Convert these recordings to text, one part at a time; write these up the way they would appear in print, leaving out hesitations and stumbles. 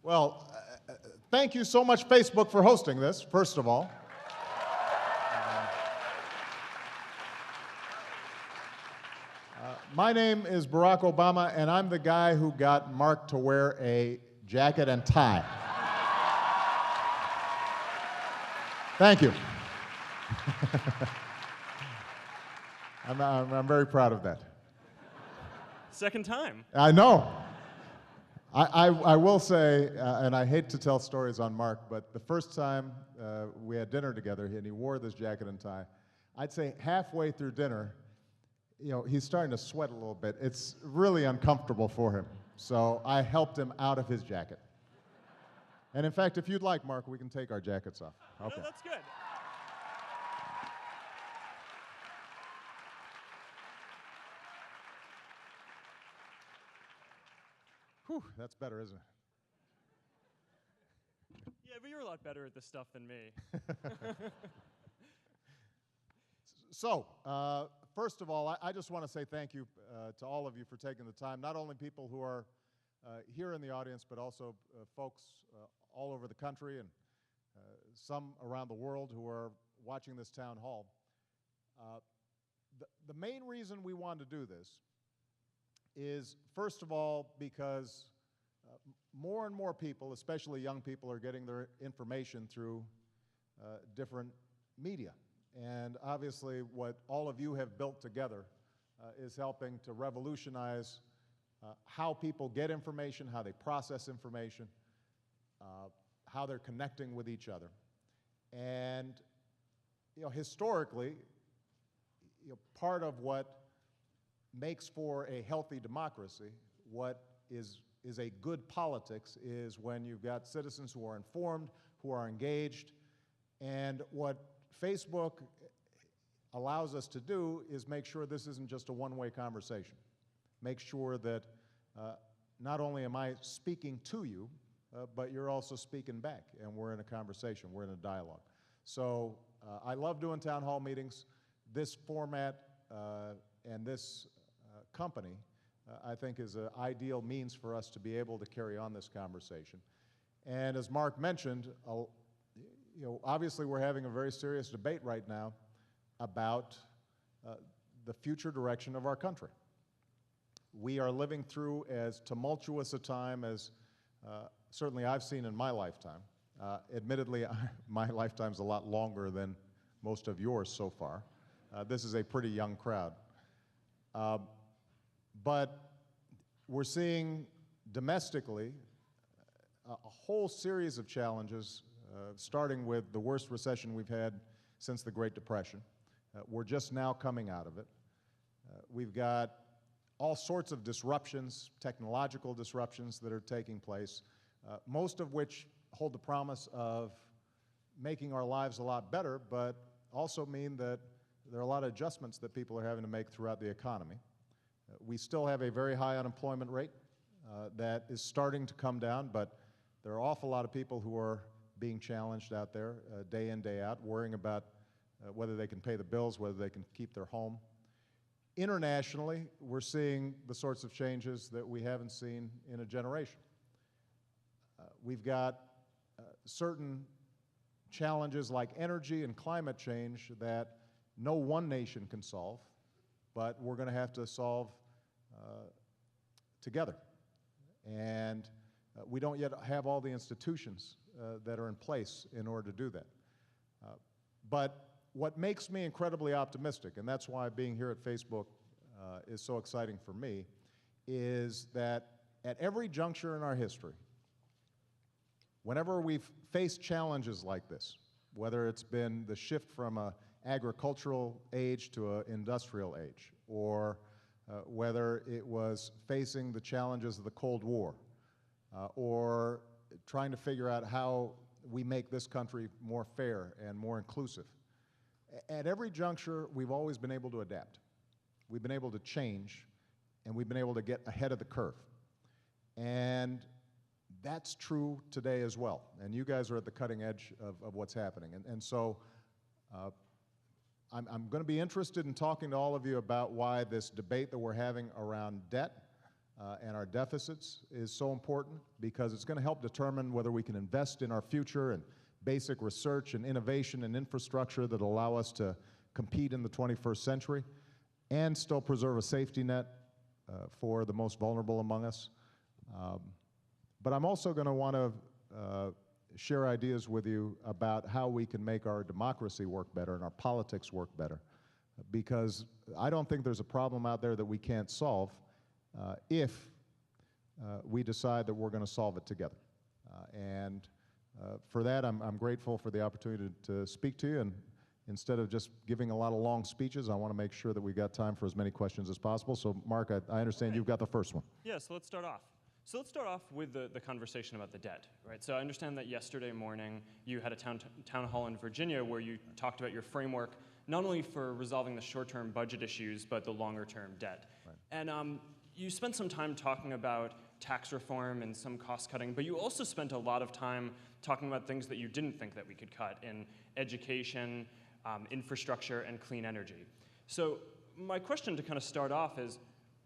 Well, thank you so much, Facebook, for hosting this, first of all. My name is Barack Obama, and I'm the guy who got Mark to wear a jacket and tie. Thank you. I'm very proud of that. Second time. I know. I will say, and I hate to tell stories on Mark, but the first time we had dinner together and he wore this jacket and tie, I'd say halfway through dinner, he's starting to sweat a little bit. It's really uncomfortable for him. So I helped him out of his jacket. And in fact, if you'd like, Mark, we can take our jackets off. Okay. No, that's good. Whew, that's better, isn't it? Yeah, but you're a lot better at this stuff than me. So, first of all, I just want to say thank you to all of you for taking the time, not only people who are here in the audience, but also folks all over the country and some around the world who are watching this town hall. The main reason we wanted to do this is, first of all, because more and more people, especially young people, are getting their information through different media. And obviously, what all of you have built together is helping to revolutionize how people get information, how they process information, how they're connecting with each other. And historically, part of what makes for a healthy democracy, what is a good politics, is when you've got citizens who are informed, who are engaged. And what Facebook allows us to do is make sure this isn't just a one-way conversation. Make sure that not only am I speaking to you, but you're also speaking back, and we're in a conversation, we're in a dialogue. So I love doing town hall meetings. This format and this company, I think, is an ideal means for us to be able to carry on this conversation. And as Mark mentioned, obviously we're having a very serious debate right now about the future direction of our country. We are living through as tumultuous a time as certainly I've seen in my lifetime. Admittedly, my lifetime's a lot longer than most of yours so far. This is a pretty young crowd. But we're seeing domestically a whole series of challenges, starting with the worst recession we've had since the Great Depression. We're just now coming out of it. We've got all sorts of disruptions, technological disruptions that are taking place, most of which hold the promise of making our lives a lot better, but also mean that there are a lot of adjustments that people are having to make throughout the economy. We still have a very high unemployment rate that is starting to come down, but there are an awful lot of people who are being challenged out there day in, day out, worrying about whether they can pay the bills, whether they can keep their home. Internationally, we're seeing the sorts of changes that we haven't seen in a generation. We've got certain challenges like energy and climate change that no one nation can solve, but we're going to have to solve together. And we don't yet have all the institutions that are in place in order to do that. But what makes me incredibly optimistic, and that's why being here at Facebook is so exciting for me, is that at every juncture in our history, whenever we've faced challenges like this, whether it's been the shift from an agricultural age to an industrial age, or whether it was facing the challenges of the Cold War, or trying to figure out how we make this country more fair and more inclusive. At every juncture, we've always been able to adapt. We've been able to change, and we've been able to get ahead of the curve. And that's true today as well. And you guys are at the cutting edge of what's happening. And so I'm going to be interested in talking to all of you about why this debate that we're having around debt, and our deficits is so important because it's going to help determine whether we can invest in our future and basic research and innovation and infrastructure that allow us to compete in the 21st century and still preserve a safety net for the most vulnerable among us. But I'm also going to want to share ideas with you about how we can make our democracy work better and our politics work better, because I don't think there's a problem out there that we can't solve if we decide that we're going to solve it together. For that, I'm grateful for the opportunity to speak to you, and instead of just giving a lot of long speeches, I want to make sure that we got time for as many questions as possible. So, Mark, I understand you've got the first one. Yeah, so let's start off. So let's start off with the conversation about the debt, right? So I understand that yesterday morning you had a town hall in Virginia where you talked about your framework, not only for resolving the short-term budget issues, but the longer-term debt. Right. And you spent some time talking about tax reform and some cost cutting, but you also spent a lot of time talking about things that you didn't think that we could cut in education, infrastructure, and clean energy. So my question to kind of start off is,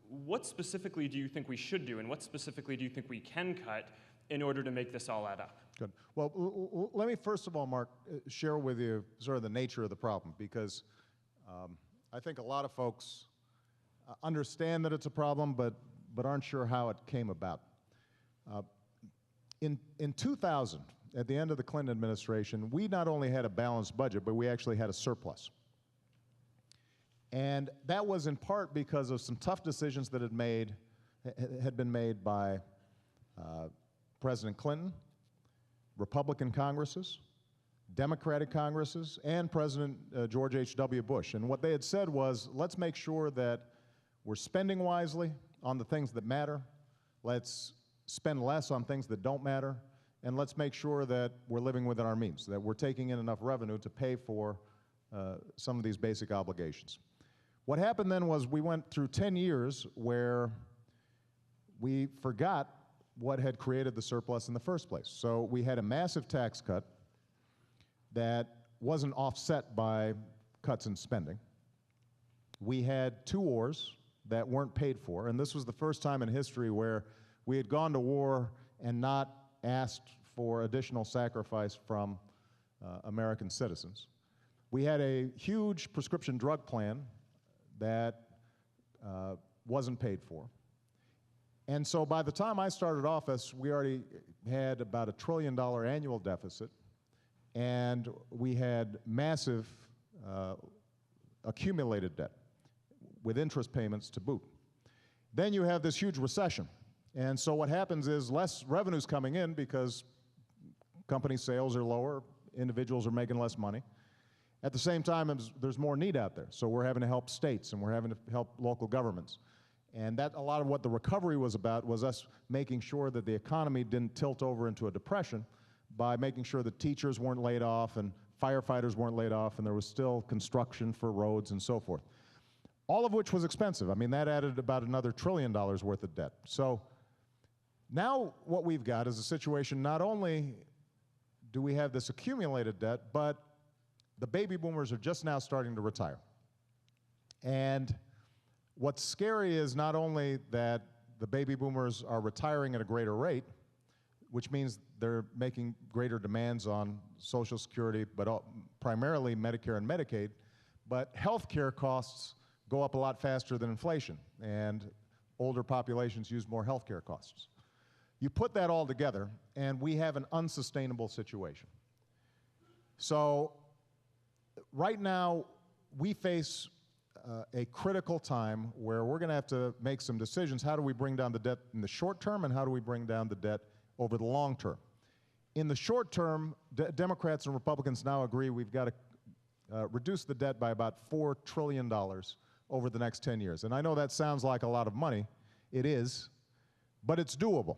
what specifically do you think we should do, and what specifically do you think we can cut in order to make this all add up? Good. Well, let me first of all, Mark, share with you sort of the nature of the problem, because I think a lot of folks understand that it's a problem, but aren't sure how it came about. In 2000, at the end of the Clinton administration, we not only had a balanced budget, but we actually had a surplus. And that was in part because of some tough decisions that had been made by President Clinton, Republican Congresses, Democratic Congresses, and President George H.W. Bush. And what they had said was, let's make sure that we're spending wisely on the things that matter, let's spend less on things that don't matter, and let's make sure that we're living within our means, that we're taking in enough revenue to pay for some of these basic obligations. What happened then was we went through 10 years where we forgot what had created the surplus in the first place. So we had a massive tax cut that wasn't offset by cuts in spending. We had two wars that weren't paid for, and this was the first time in history where we had gone to war and not asked for additional sacrifice from American citizens. We had a huge prescription drug plan that wasn't paid for. And so by the time I started office, we already had about $1 trillion annual deficit, and we had massive accumulated debt with interest payments to boot. Then you have this huge recession. And so what happens is less revenue's coming in because company sales are lower, individuals are making less money. At the same time, there's more need out there. So we're having to help states and we're having to help local governments. And that a lot of what the recovery was about was us making sure that the economy didn't tilt over into a depression by making sure that teachers weren't laid off and firefighters weren't laid off and there was still construction for roads and so forth. All of which was expensive. I mean, that added about another $1 trillion worth of debt. So now what we've got is a situation, not only do we have this accumulated debt, but the baby boomers are just now starting to retire. And what's scary is not only that the baby boomers are retiring at a greater rate, which means they're making greater demands on Social Security, but primarily Medicare and Medicaid, but health care costs go up a lot faster than inflation, and older populations use more health care costs. You put that all together, and we have an unsustainable situation. So right now, we face a critical time where we're going to have to make some decisions. How do we bring down the debt in the short term, and how do we bring down the debt over the long term? In the short term, Democrats and Republicans now agree we've got to reduce the debt by about $4 trillion over the next 10 years. And I know that sounds like a lot of money. It is, but it's doable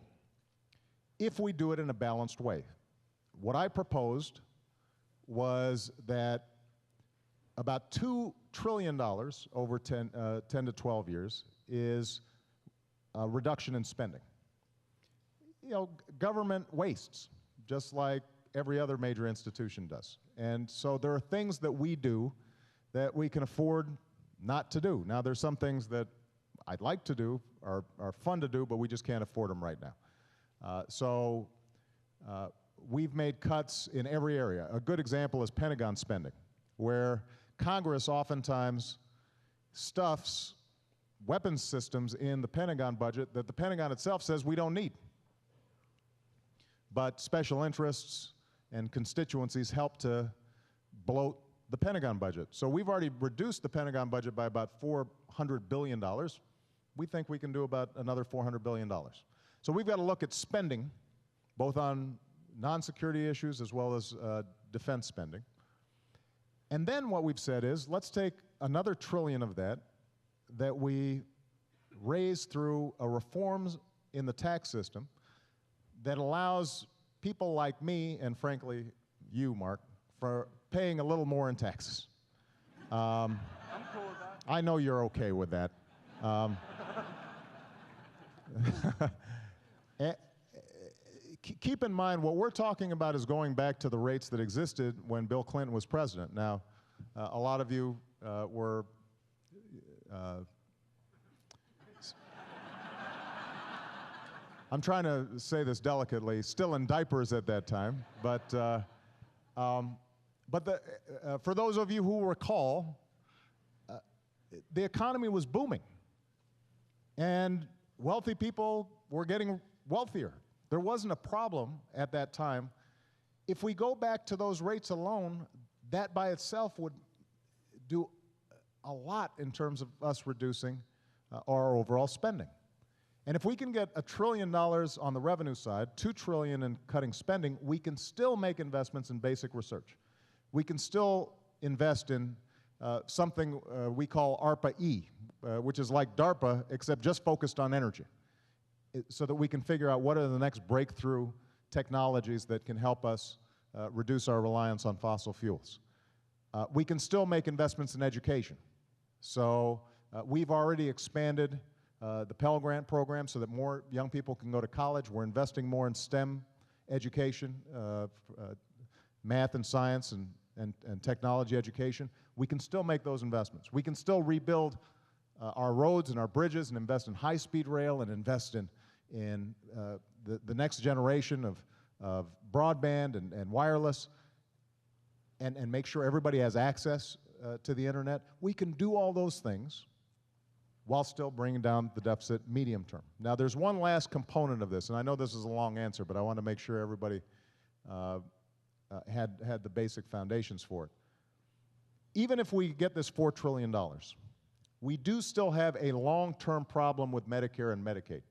if we do it in a balanced way. What I proposed was that about $2 trillion over 10 to 12 years is a reduction in spending. You know, government wastes, just like every other major institution does. And so there are things that we do that we can afford not to do. Now, there's some things that I'd like to do, are fun to do, but we just can't afford them right now. We've made cuts in every area. A good example is Pentagon spending, where Congress oftentimes stuffs weapons systems in the Pentagon budget that the Pentagon itself says we don't need. But special interests and constituencies help to bloat the Pentagon budget. So we've already reduced the Pentagon budget by about $400 billion. We think we can do about another $400 billion. So we've got to look at spending, both on non-security issues as well as defense spending. And then what we've said is, let's take another $1 trillion of that we raise through a reforms in the tax system that allows people like me, and frankly, you, Mark, for paying a little more in taxes. I'm cool with that. I know you're okay with that. Keep in mind, what we're talking about is going back to the rates that existed when Bill Clinton was president. Now, a lot of you were I'm trying to say this delicately, still in diapers at that time, but for those of you who recall, the economy was booming, and wealthy people were getting wealthier. There wasn't a problem at that time. If we go back to those rates alone, that by itself would do a lot in terms of us reducing our overall spending. And if we can get $1 trillion on the revenue side, $2 trillion in cutting spending, we can still make investments in basic research. We can still invest in something we call ARPA-E, which is like DARPA, except just focused on energy, so that we can figure out what are the next breakthrough technologies that can help us reduce our reliance on fossil fuels. We can still make investments in education. So we've already expanded the Pell Grant program so that more young people can go to college. We're investing more in STEM education, math and science and technology education. We can still make those investments. We can still rebuild our roads and our bridges and invest in high-speed rail and invest in the next generation of broadband and wireless and make sure everybody has access to the internet. We can do all those things while still bringing down the deficit medium term. Now, there's one last component of this, and I know this is a long answer, but I want to make sure everybody had the basic foundations for it. Even if we get this $4 trillion, we do still have a long-term problem with Medicare and Medicaid,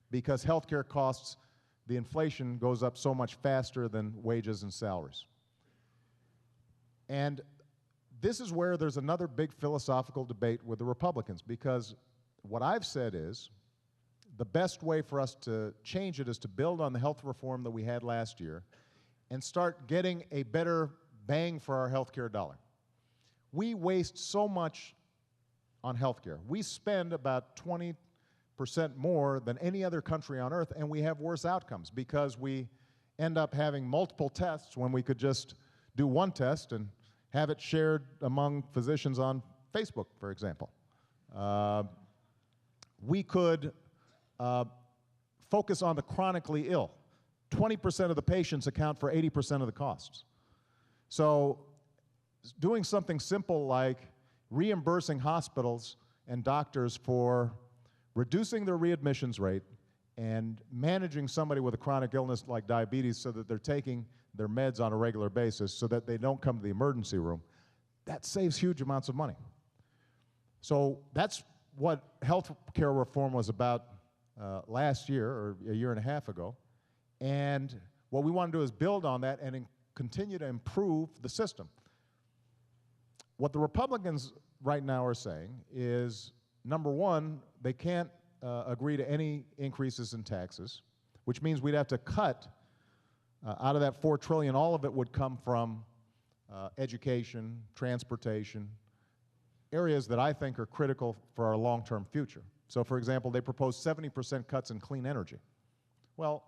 because healthcare costs, the inflation goes up so much faster than wages and salaries. And this is where there's another big philosophical debate with the Republicans, because what I've said is the best way for us to change it is to build on the health reform that we had last year and start getting a better bang for our healthcare dollar. We waste so much on healthcare. We spend about 20% more than any other country on earth, and we have worse outcomes because we end up having multiple tests when we could just do one test and have it shared among physicians on Facebook, for example. We could focus on the chronically ill. 20% of the patients account for 80% of the costs. So doing something simple like reimbursing hospitals and doctors for reducing their readmissions rate and managing somebody with a chronic illness like diabetes so that they're taking their meds on a regular basis so that they don't come to the emergency room, that saves huge amounts of money. So that's what health care reform was about last year or a year and a half ago. And what we want to do is build on that and continue to improve the system. What the Republicans right now are saying is, number one, they can't agree to any increases in taxes, which means we'd have to cut out of that $4 trillion, all of it would come from education, transportation, areas that I think are critical for our long-term future. So, for example, they proposed 70% cuts in clean energy. Well,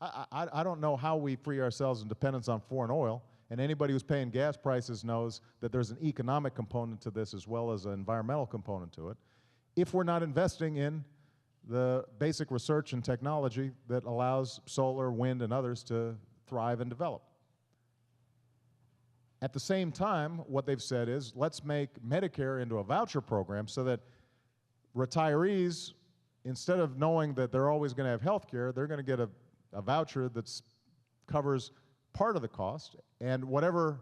I don't know how we free ourselves in dependence on foreign oil, and anybody who's paying gas prices knows that there's an economic component to this as well as an environmental component to it. if we're not investing in the basic research and technology that allows solar, wind, and others to thrive and develop. At the same time, what they've said is, let's make Medicare into a voucher program so that retirees, instead of knowing that they're always going to have health care, they're going to get a voucher that covers part of the cost, and whatever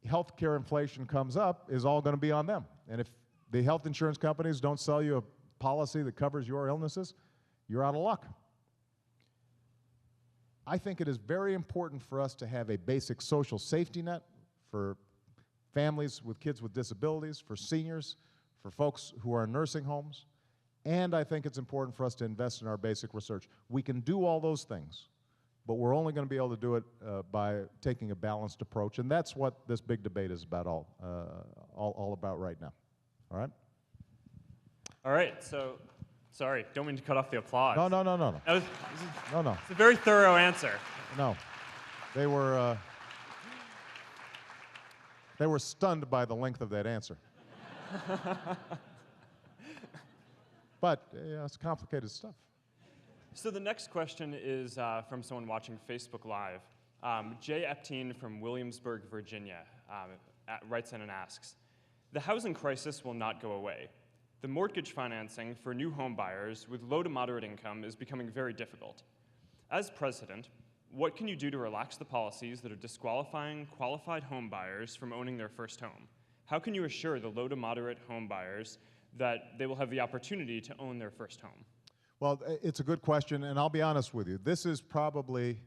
health care inflation comes up is all going to be on them. And if the health insurance companies don't sell you a policy that covers your illnesses, you're out of luck. I think it is very important for us to have a basic social safety net for families with kids with disabilities, for seniors, for folks who are in nursing homes, and I think it's important for us to invest in our basic research. We can do all those things, but we're only going to be able to do it by taking a balanced approach, and that's what this big debate is about all about right now. All right? All right, so, sorry, don't mean to cut off the applause. No. That was, No. it's a very thorough answer. No. They were stunned by the length of that answer. But it's complicated stuff. So the next question is from someone watching Facebook Live. Jay Epteen from Williamsburg, Virginia, writes in and asks, the housing crisis will not go away. The mortgage financing for new home buyers with low to moderate income is becoming very difficult. As president, what can you do to relax the policies that are disqualifying qualified home buyers from owning their first home? How can you assure the low to moderate home buyers that they will have the opportunity to own their first home? Well, it's a good question, and I'll be honest with you. This is probably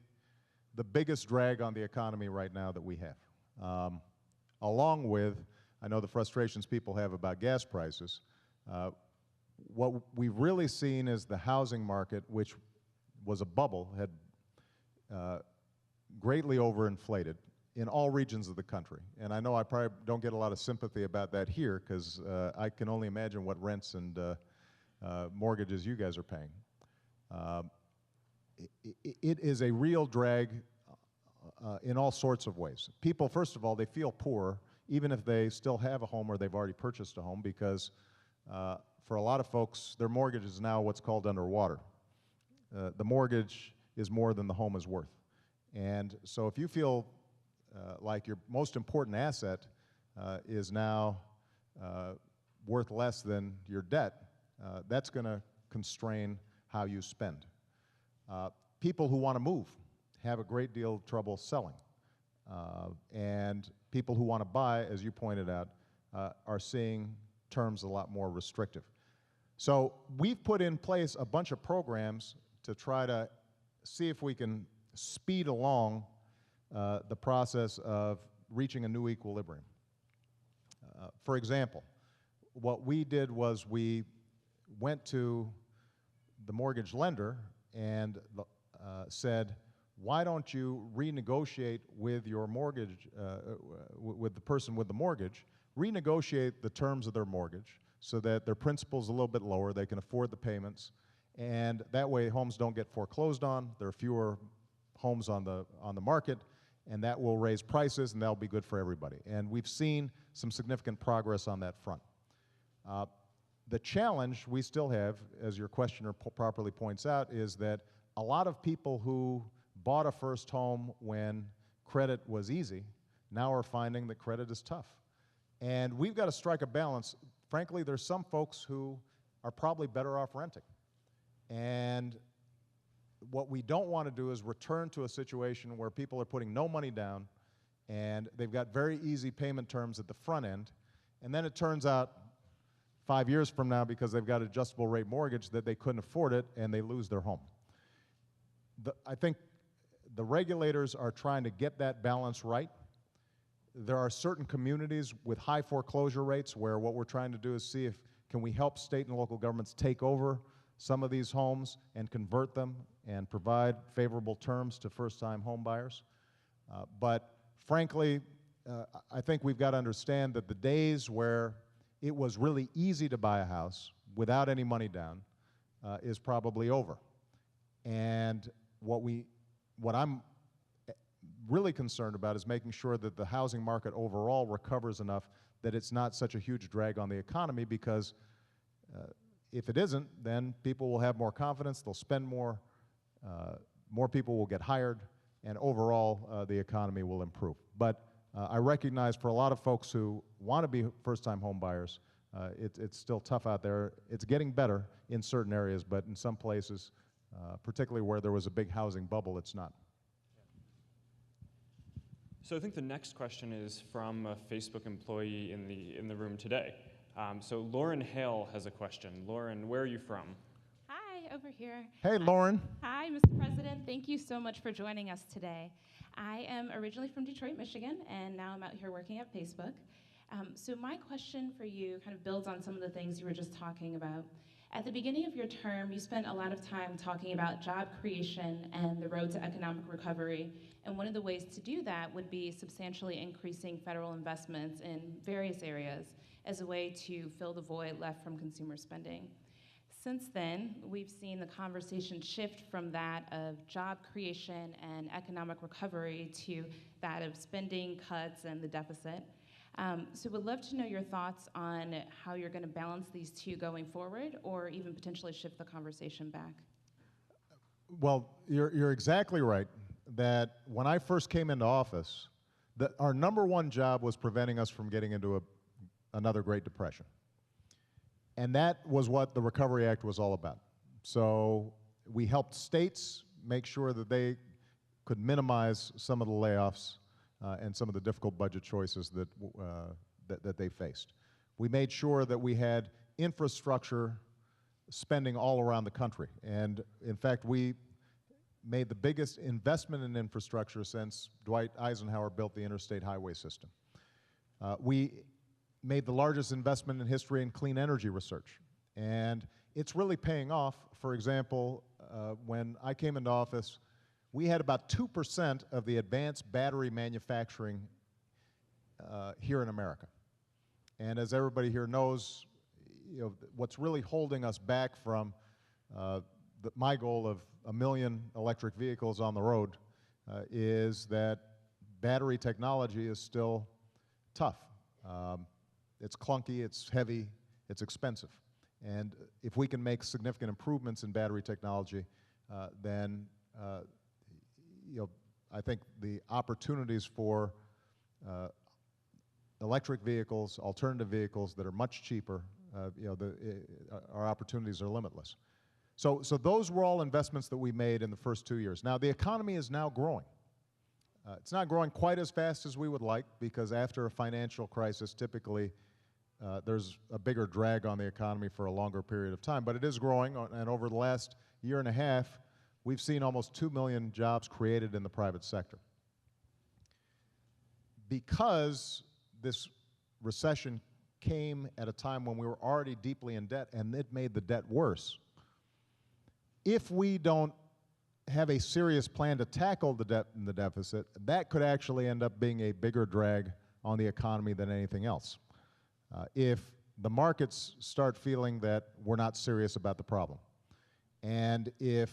the biggest drag on the economy right now that we have. Along with, I know the frustrations people have about gas prices. What we've really seen is the housing market, which was a bubble, had greatly overinflated in all regions of the country. And I know I probably don't get a lot of sympathy about that here, because I can only imagine what rents and mortgages you guys are paying. It is a real drag in all sorts of ways. People, first of all, they feel poor, even if they still have a home or they've already purchased a home, because for a lot of folks, their mortgage is now what's called underwater. The mortgage is more than the home is worth. And so if you feel like your most important asset is now worth less than your debt, that's going to constrain how you spend. People who want to move have a great deal of trouble selling. And people who want to buy, as you pointed out, are seeing terms a lot more restrictive. So we've put in place a bunch of programs to try to see if we can speed along the process of reaching a new equilibrium. For example, what we did was we went to the mortgage lender and said, why don't you renegotiate with your mortgage, with the person with the mortgage, renegotiate the terms of their mortgage so that their principal's a little bit lower, they can afford the payments, and that way homes don't get foreclosed on, there are fewer homes on the market, and that will raise prices, and that'll be good for everybody. And we've seen some significant progress on that front. The challenge we still have, as your questioner properly points out, is that a lot of people who bought a first home when credit was easy now are finding that credit is tough. And we've got to strike a balance. Frankly, there's some folks who are probably better off renting. And what we don't want to do is return to a situation where people are putting no money down and they've got very easy payment terms at the front end, and then it turns out 5 years from now, because they've got adjustable rate mortgage, that they couldn't afford it and they lose their home. I think the regulators are trying to get that balance right. There are certain communities with high foreclosure rates where what we're trying to do is see if can we help state and local governments take over some of these homes and convert them and provide favorable terms to first-time home buyers. But frankly, I think we've got to understand that the days where it was really easy to buy a house without any money down is probably over. And what I'm really concerned about is making sure that the housing market overall recovers enough that it's not such a huge drag on the economy, because if it isn't, then people will have more confidence, they'll spend more, more people will get hired, and overall the economy will improve. But I recognize for a lot of folks who want to be first-time home buyers, it's still tough out there. It's getting better in certain areas, but in some places, particularly where there was a big housing bubble, it's not. So I think the next question is from a Facebook employee in the room today. So Lauren Hale has a question. Lauren, where are you from? Hi, over here. Hey, Lauren. Hi, Mr. President. Thank you so much for joining us today. I am originally from Detroit, Michigan, and now I'm out here working at Facebook. So my question for you kind of builds on some of the things you were just talking about. At the beginning of your term, you spent a lot of time talking about job creation and the road to economic recovery. And one of the ways to do that would be substantially increasing federal investments in various areas as a way to fill the void left from consumer spending. Since then, we've seen the conversation shift from that of job creation and economic recovery to that of spending cuts and the deficit. So we'd love to know your thoughts on how you're going to balance these two going forward, or even potentially shift the conversation back. Well, you're exactly right that when I first came into office, that our number one job was preventing us from getting into another Great Depression. And that was what the Recovery Act was all about. So we helped states make sure that they could minimize some of the layoffs and some of the difficult budget choices that they faced. We made sure that we had infrastructure spending all around the country. And in fact, we made the biggest investment in infrastructure since Dwight Eisenhower built the interstate highway system. We made the largest investment in history in clean energy research. And it's really paying off. For example, when I came into office, we had about 2% of the advanced battery manufacturing here in America. And as everybody here knows, what's really holding us back from my goal of 1 million electric vehicles on the road is that battery technology is still tough. It's clunky, it's heavy, it's expensive. And if we can make significant improvements in battery technology, then I think the opportunities for electric vehicles, alternative vehicles that are much cheaper, our opportunities are limitless. So those were all investments that we made in the first 2 years. Now, the economy is now growing. It's not growing quite as fast as we would like, because after a financial crisis, typically there's a bigger drag on the economy for a longer period of time. But it is growing, and over the last year and a half, we've seen almost 2 million jobs created in the private sector. Because this recession came at a time when we were already deeply in debt, and it made the debt worse, if we don't have a serious plan to tackle the debt and the deficit, that could actually end up being a bigger drag on the economy than anything else. If the markets start feeling that we're not serious about the problem, and if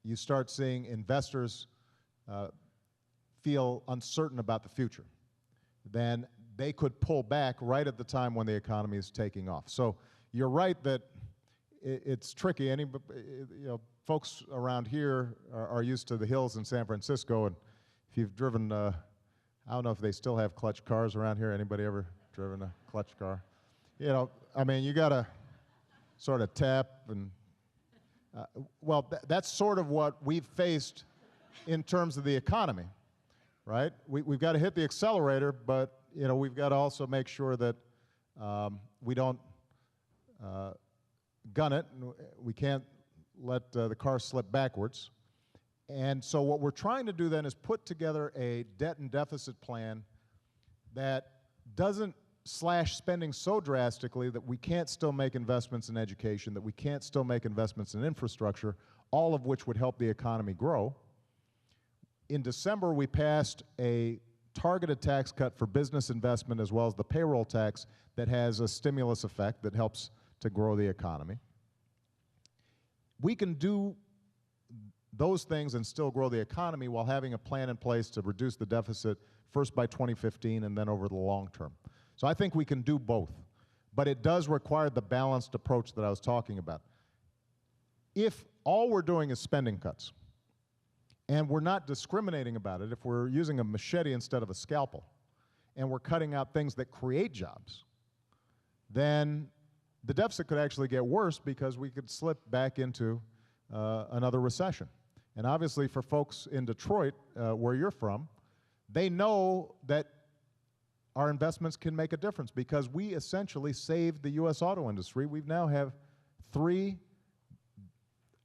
you start seeing investors feel uncertain about the future, then they could pull back right at the time when the economy is taking off. So you're right that it's tricky. Folks around here are used to the hills in San Francisco, and if you've driven, I don't know if they still have clutch cars around here. Anybody ever driven a clutch car? You gotta sort of tap and, that's sort of what we've faced in terms of the economy, right? We've got to hit the accelerator, but we've got to also make sure that we don't gun it. We can't let the car slip backwards. And so what we're trying to do then is put together a debt and deficit plan that doesn't slash spending so drastically that we can't still make investments in education, that we can't still make investments in infrastructure, all of which would help the economy grow. In December, we passed a targeted tax cut for business investment as well as the payroll tax that has a stimulus effect that helps to grow the economy. We can do those things and still grow the economy while having a plan in place to reduce the deficit first by 2015 and then over the long term. So I think we can do both. but it does require the balanced approach that I was talking about. If all we're doing is spending cuts, and we're not discriminating about it, if we're using a machete instead of a scalpel, and we're cutting out things that create jobs, then the deficit could actually get worse because we could slip back into another recession. And obviously for folks in Detroit, where you're from, they know that our investments can make a difference because we essentially saved the U.S. auto industry. We now have 3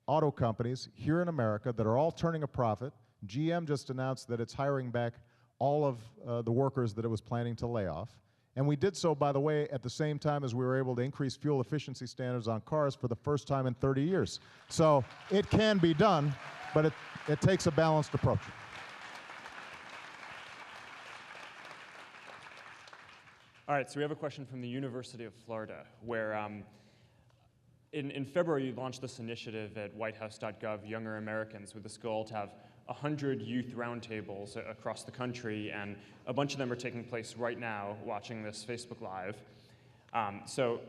auto companies here in America that are all turning a profit. GM just announced that it's hiring back all of the workers that it was planning to lay off. And we did so, by the way, at the same time as we were able to increase fuel efficiency standards on cars for the first time in 30 years. So it can be done, but it takes a balanced approach. All right, so we have a question from the University of Florida, where in February you launched this initiative at whitehouse.gov, Younger Americans, with this goal to have 100 youth roundtables across the country, and a bunch of them are taking place right now, watching this Facebook Live. So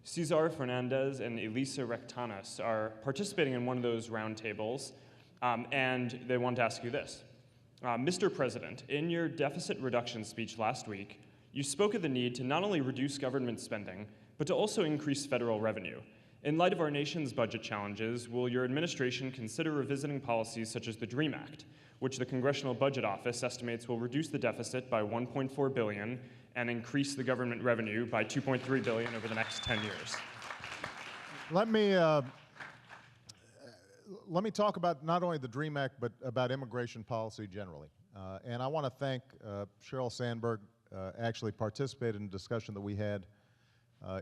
Cesar Fernandez and Elisa Rectanas are participating in one of those roundtables, and they wanted to ask you this. Mr. President, in your deficit reduction speech last week, you spoke of the need to not only reduce government spending, but to also increase federal revenue. In light of our nation's budget challenges, will your administration consider revisiting policies such as the DREAM Act, which the Congressional Budget Office estimates will reduce the deficit by $1.4 billion and increase the government revenue by $2.3 billion over the next 10 years? Let me talk about not only the DREAM Act, but about immigration policy generally. And I want to thank Sheryl Sandberg, actually participated in a discussion that we had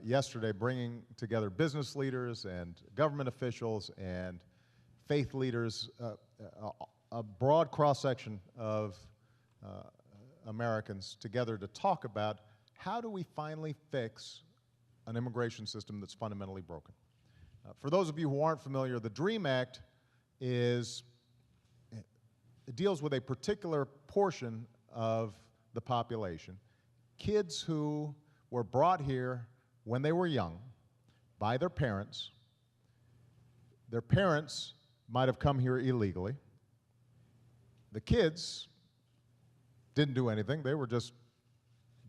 yesterday, bringing together business leaders and government officials and faith leaders, a broad cross-section of Americans together to talk about how do we finally fix an immigration system that's fundamentally broken. For those of you who aren't familiar, the DREAM Act deals with a particular portion of the population, kids who were brought here when they were young by their parents. Their parents might have come here illegally. The kids didn't do anything. They were just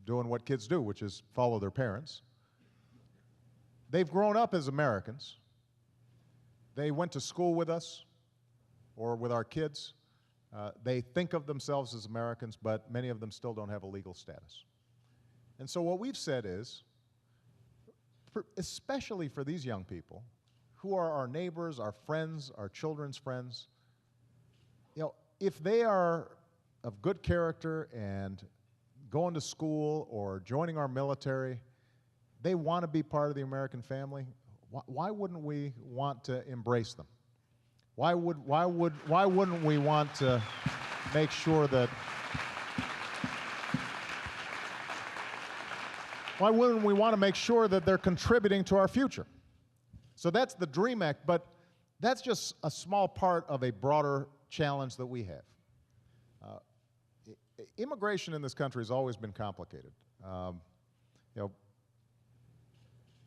doing what kids do, which is follow their parents. They've grown up as Americans. They went to school with us or with our kids. They think of themselves as Americans, but many of them still don't have a legal status. And so what we've said is, especially for these young people, who are our neighbors, our friends, our children's friends, if they are of good character and going to school or joining our military, they want to be part of the American family, why wouldn't we want to embrace them? Why wouldn't we want to make sure that they're contributing to our future? So that's the DREAM Act, but that's just a small part of a broader challenge that we have. Immigration in this country has always been complicated.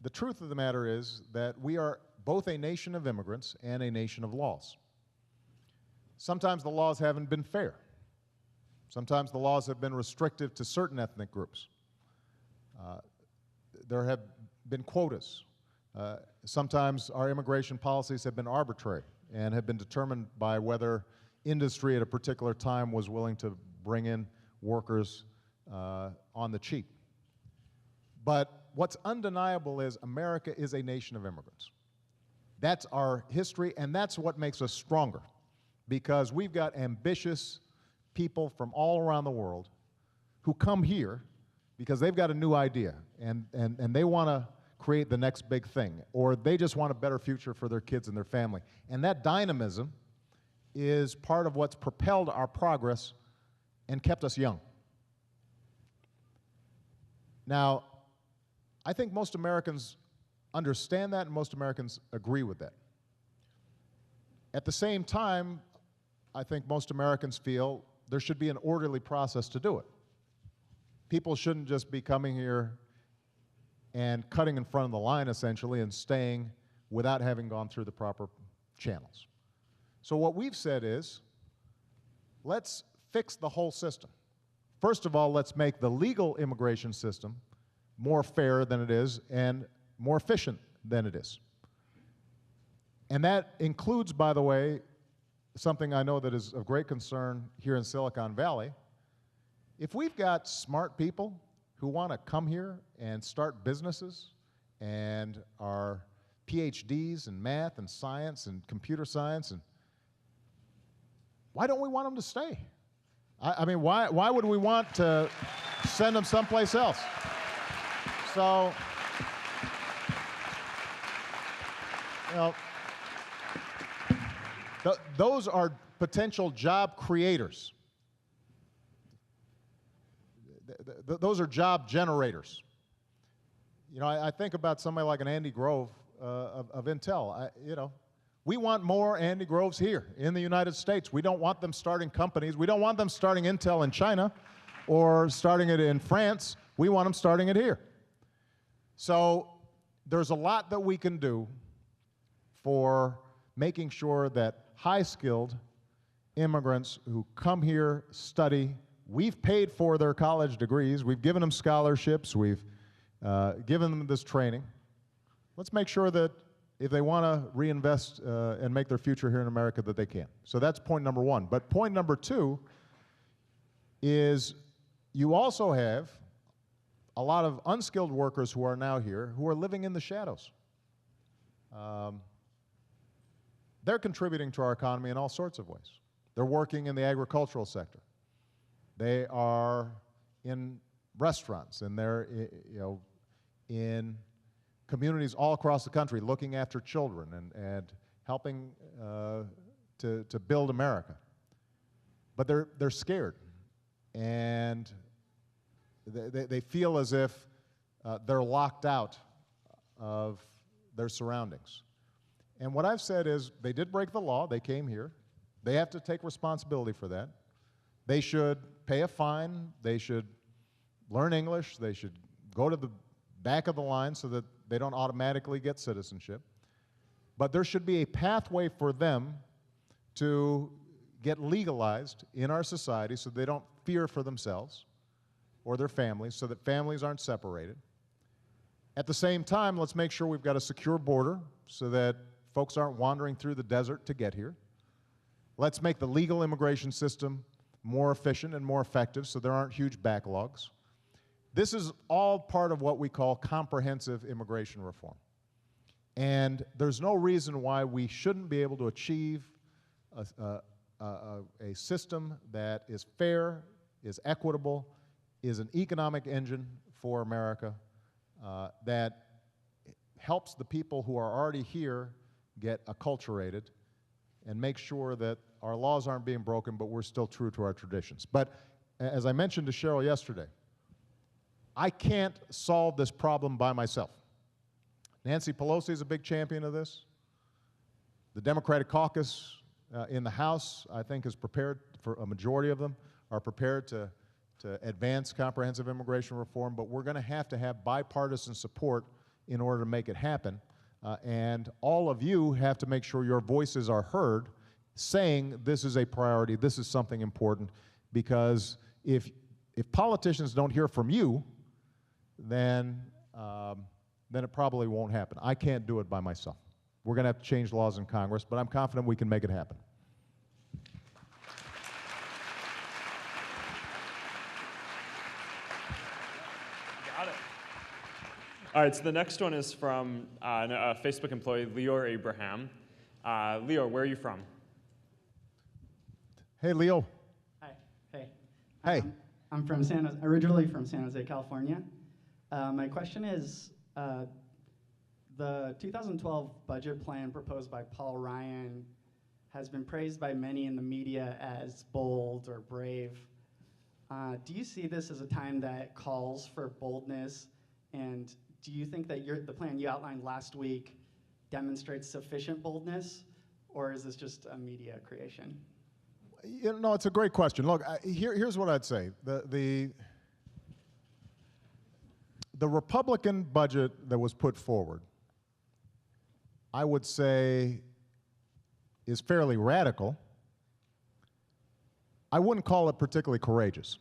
The truth of the matter is that we are both a nation of immigrants and a nation of laws. Sometimes the laws haven't been fair. Sometimes the laws have been restrictive to certain ethnic groups. There have been quotas. Sometimes our immigration policies have been arbitrary and have been determined by whether industry at a particular time was willing to bring in workers on the cheap. But what's undeniable is America is a nation of immigrants. That's our history, and that's what makes us stronger, because we've got ambitious people from all around the world who come here because they've got a new idea, and they want to create the next big thing, or they just want a better future for their kids and their family. And that dynamism is part of what's propelled our progress and kept us young. Now, I think most Americans understand that, and most Americans agree with that. At the same time, I think most Americans feel there should be an orderly process to do it. People shouldn't just be coming here and cutting in front of the line, essentially, and staying without having gone through the proper channels. So what we've said is, let's fix the whole system. First of all, let's make the legal immigration system more fair than it is and more efficient than it is. And that includes, by the way, something I know that is of great concern here in Silicon Valley. If we've got smart people who want to come here and start businesses and are PhDs in math and science and computer science, and why don't we want them to stay? I mean, why would we want to send them someplace else? So, you know, those are potential job creators. Those are job generators. You know, I think about somebody like an Andy Grove of Intel. You know, we want more Andy Groves here in the United States. We don't want them starting companies. We don't want them starting Intel in China or starting it in France. We want them starting it here. So there's a lot that we can do for making sure that high-skilled immigrants who come here, study, we've paid for their college degrees, we've given them scholarships, we've given them this training. Let's make sure that if they want to reinvest and make their future here in America, that they can. So that's point number one. But point number two is you also have a lot of unskilled workers who are now here who are living in the shadows. They're contributing to our economy in all sorts of ways. They're working in the agricultural sector. They are in restaurants, and they're in communities all across the country looking after children and helping to build America. But they're scared, and they feel as if they're locked out of their surroundings. And what I've said is, they did break the law, they came here, they have to take responsibility for that. They should pay a fine, they should learn English, they should go to the back of the line so that they don't automatically get citizenship. But there should be a pathway for them to get legalized in our society so they don't fear for themselves or their families, so that families aren't separated. At the same time, let's make sure we've got a secure border so that folks aren't wandering through the desert to get here. Let's make the legal immigration system more efficient and more effective so there aren't huge backlogs. This is all part of what we call comprehensive immigration reform. And there's no reason why we shouldn't be able to achieve a system that is fair, is equitable, is an economic engine for America, that helps the people who are already here get acculturated and make sure that our laws aren't being broken, but we're still true to our traditions. But as I mentioned to Cheryl yesterday, I can't solve this problem by myself. Nancy Pelosi is a big champion of this. The Democratic caucus in the House, I think, is prepared, for a majority of them, are prepared to advance comprehensive immigration reform, but we're going to have bipartisan support in order to make it happen. And all of you have to make sure your voices are heard, saying this is a priority, this is something important, because if politicians don't hear from you, then it probably won't happen. I can't do it by myself. We're going to have to change laws in Congress, but I'm confident we can make it happen. Got it. All right, so the next one is from a Facebook employee, Leor Abraham. Leor, where are you from? Hey, Leo. Hi. Hey. Hey. I'm from originally from San Jose, California. My question is, the 2012 budget plan proposed by Paul Ryan has been praised by many in the media as bold or brave. Do you see this as a time that calls for boldness? And do you think that the plan you outlined last week demonstrates sufficient boldness, or is this just a media creation? You know, it's a great question. Look, here's what I'd say. The the Republican budget that was put forward, I would say, is fairly radical. I wouldn't call it particularly courageous.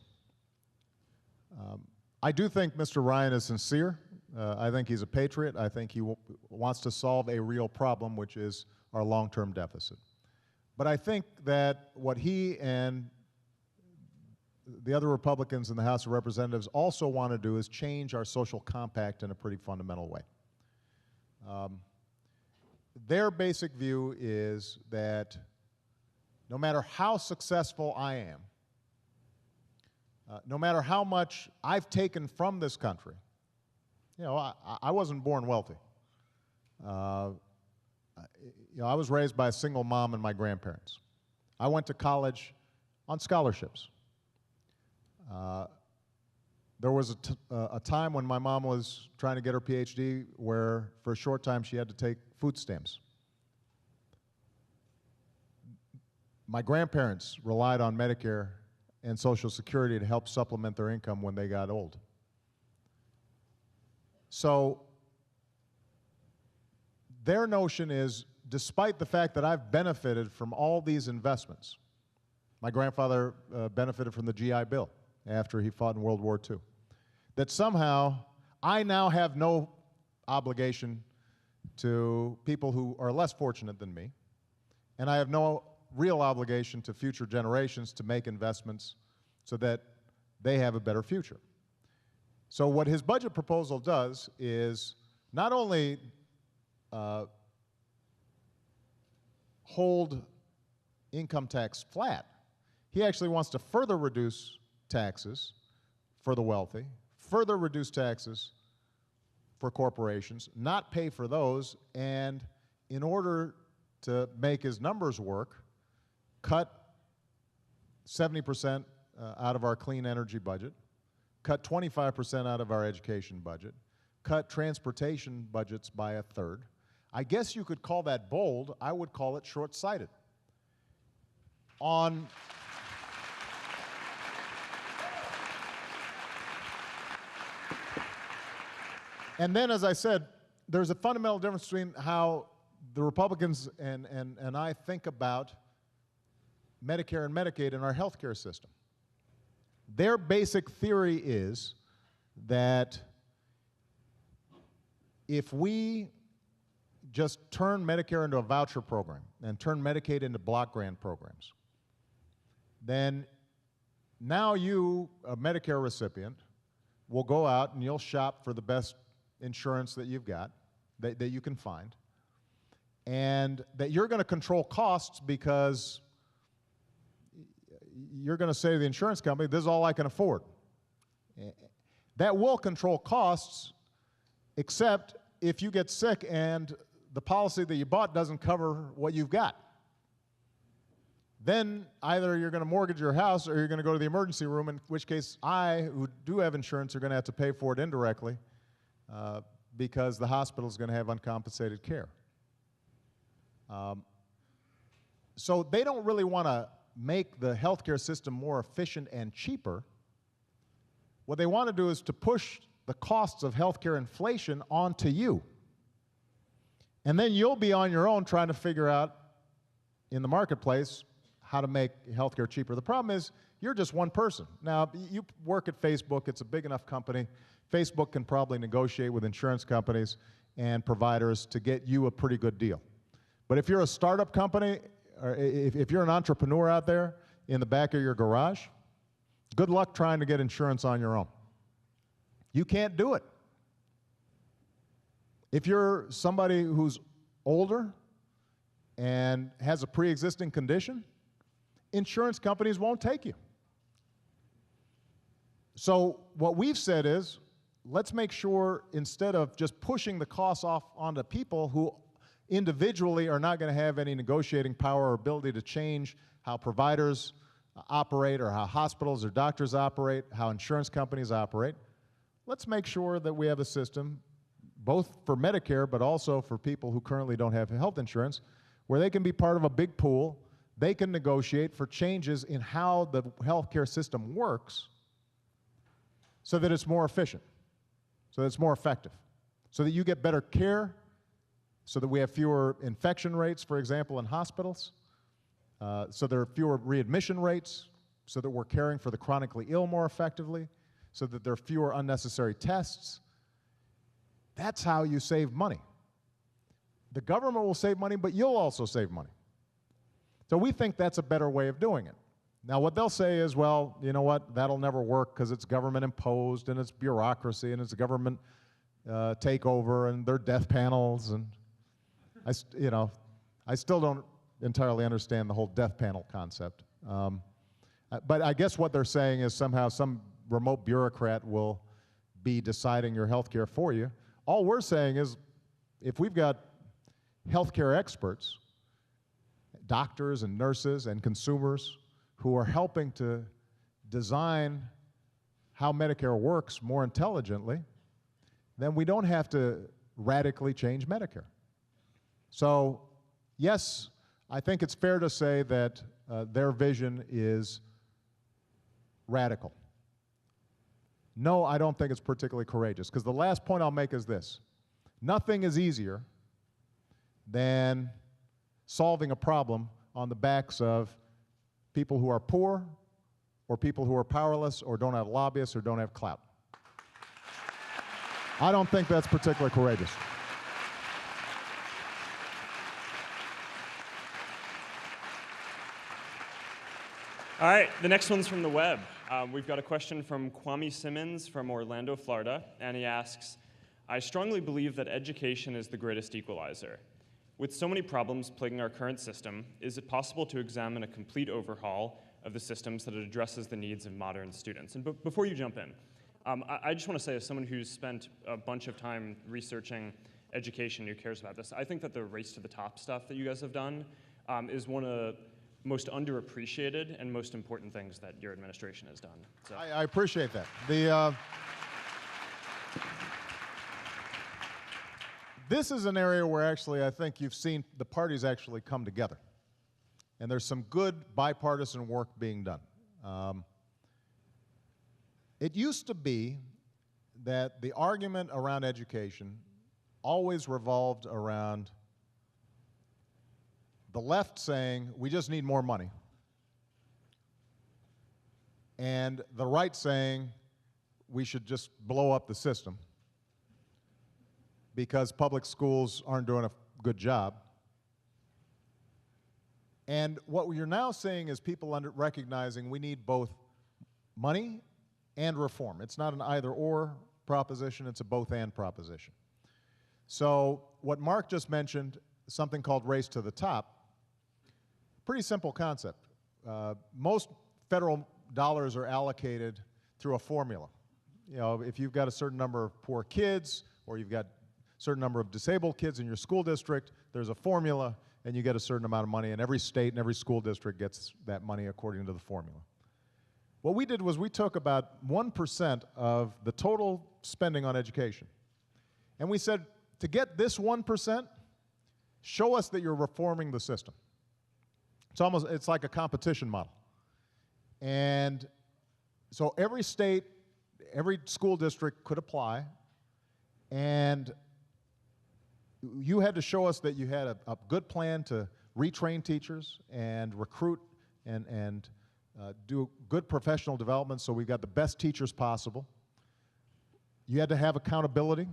I do think Mr. Ryan is sincere. I think he's a patriot. I think he wants to solve a real problem, which is our long-term deficit. But I think that what he and the other Republicans in the House of Representatives also want to do is change our social compact in a pretty fundamental way. Their basic view is that no matter how successful I am, no matter how much I've taken from this country, you know, I wasn't born wealthy. You know, I was raised by a single mom and my grandparents. I went to college on scholarships. There was a time when my mom was trying to get her PhD where, for a short time, she had to take food stamps. My grandparents relied on Medicare and Social Security to help supplement their income when they got old. So their notion is, despite the fact that I've benefited from all these investments, my grandfather benefited from the GI Bill after he fought in World War II, that somehow I now have no obligation to people who are less fortunate than me, and I have no real obligation to future generations to make investments so that they have a better future. So what his budget proposal does is not only hold income tax flat, he actually wants to further reduce taxes for the wealthy, further reduce taxes for corporations, not pay for those, and in order to make his numbers work, cut 70% out of our clean energy budget, cut 25% out of our education budget, cut transportation budgets by a third. I guess you could call that bold. I would call it short-sighted. And then, as I said, there's a fundamental difference between how the Republicans and I think about Medicare and Medicaid in our health care system. Their basic theory is that if we just turn Medicare into a voucher program and turn Medicaid into block grant programs, then now you, a Medicare recipient, will go out and you'll shop for the best insurance that you've got, that you can find, and that you're going to control costs because you're going to say to the insurance company, this is all I can afford. That will control costs, except if you get sick and the policy that you bought doesn't cover what you've got. Then either you're going to mortgage your house or you're going to go to the emergency room, in which case I, who do have insurance, are going to have to pay for it indirectly because the hospital is going to have uncompensated care. So they don't really want to make the healthcare system more efficient and cheaper. What they want to do is to push the costs of healthcare inflation onto you. And then you'll be on your own trying to figure out in the marketplace how to make healthcare cheaper. The problem is you're just one person. Now, you work at Facebook. It's a big enough company. Facebook can probably negotiate with insurance companies and providers to get you a pretty good deal. But if you're a startup company, or if you're an entrepreneur out there in the back of your garage, good luck trying to get insurance on your own. You can't do it. If you're somebody who's older and has a pre-existing condition, insurance companies won't take you. So what we've said is, let's make sure instead of just pushing the costs off onto people who individually are not going to have any negotiating power or ability to change how providers operate or how hospitals or doctors operate, how insurance companies operate, let's make sure that we have a system, both for Medicare but also for people who currently don't have health insurance, where they can be part of a big pool, they can negotiate for changes in how the healthcare system works so that it's more efficient. so that it's more effective, so that you get better care, so that we have fewer infection rates, for example, in hospitals, so there are fewer readmission rates, so that we're caring for the chronically ill more effectively, so that there are fewer unnecessary tests. That's how you save money. The government will save money, but you'll also save money. So we think that's a better way of doing it. Now, what they'll say is, well, you know what, that'll never work because it's government imposed and it's bureaucracy and it's government takeover and their death panels. And I still don't entirely understand the whole death panel concept. But I guess what they're saying is somehow some remote bureaucrat will be deciding your health care for you. All we're saying is if we've got healthcare experts, doctors and nurses and consumers who are helping to design how Medicare works more intelligently, then we don't have to radically change Medicare. So, yes, I think it's fair to say that their vision is radical. No, I don't think it's particularly courageous, because the last point I'll make is this. Nothing is easier than solving a problem on the backs of people who are poor, or people who are powerless, or don't have lobbyists, or don't have clout. I don't think that's particularly courageous. All right, the next one's from the web. We've got a question from Kwame Simmons from Orlando, Florida, and he asks, I strongly believe that education is the greatest equalizer. With so many problems plaguing our current system, is it possible to examine a complete overhaul of the systems that addresses the needs of modern students? And before you jump in, I just want to say, as someone who's spent a bunch of time researching education, who cares about this, I think that the race to the top stuff that you guys have done is one of the most underappreciated and most important things that your administration has done. So. I appreciate that. This is an area where actually I think you've seen the parties actually come together. And there's some good bipartisan work being done. It used to be that the argument around education always revolved around the left saying, we just need more money, and the right saying, we should just blow up the system because public schools aren't doing a good job. And what you're now seeing is people recognizing we need both money and reform. It's not an either-or proposition, it's a both-and proposition. So what Mark just mentioned, something called Race to the Top, pretty simple concept. Most federal dollars are allocated through a formula. You know, if you've got a certain number of poor kids, or you've got a certain number of disabled kids in your school district, there's a formula, and you get a certain amount of money, and every state and every school district gets that money according to the formula. What we did was we took about 1% of the total spending on education, and we said, to get this 1%, show us that you're reforming the system. It's like a competition model. And so every state, every school district could apply, and you had to show us that you had a good plan to retrain teachers and recruit and do good professional development so we got the best teachers possible. You had to have accountability.